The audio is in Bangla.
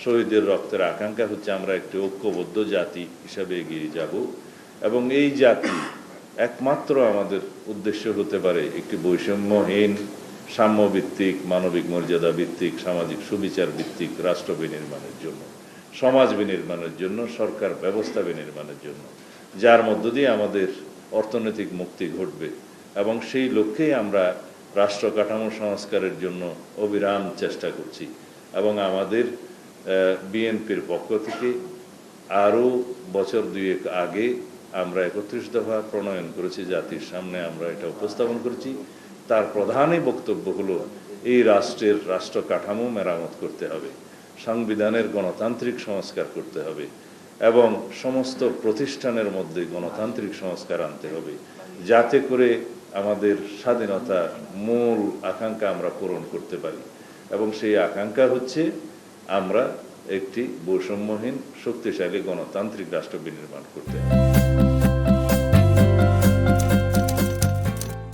শহীদের রক্তের আকাঙ্ক্ষা হচ্ছে আমরা একটি ঐক্যবদ্ধ জাতি হিসাবে এগিয়ে যাব এবং এই জাতি একমাত্র আমাদের উদ্দেশ্য হতে পারে একটি বৈষম্যহীন, সাম্যভিত্তিক, মানবিক মর্যাদা ভিত্তিক, সামাজিক সুবিচার ভিত্তিক রাষ্ট্র বিনির্মাণের জন্য, সমাজ বিনির্মাণের জন্য, সরকার ব্যবস্থা বিনির্মাণের জন্য, যার মধ্য দিয়ে আমাদের অর্থনৈতিক মুক্তি ঘটবে। এবং সেই লক্ষ্যেই আমরা রাষ্ট্র কাঠামো সংস্কারের জন্য অবিরাম চেষ্টা করছি এবং আমাদের বিএনপির পক্ষ থেকে আরও বছর দুয়েক আগে আমরা ৩১ দফা প্রণয়ন করেছি, জাতির সামনে আমরা এটা উপস্থাপন করেছি। তার প্রধানই বক্তব্য হলো এই রাষ্ট্রের রাষ্ট্র কাঠামো মেরামত করতে হবে, সংবিধানের গণতান্ত্রিক সংস্কার করতে হবে এবং সমস্ত প্রতিষ্ঠানের মধ্যে গণতান্ত্রিক সংস্কার আনতে হবে, যাতে করে আমাদের স্বাধীনতার মূল আকাঙ্ক্ষা আমরা পূরণ করতে পারি। এবং সেই আকাঙ্ক্ষা হচ্ছে আমরা একটি বৈষম্যহীন শক্তিশালী গণতান্ত্রিক রাষ্ট্র বিনির্মাণ করতে হবে।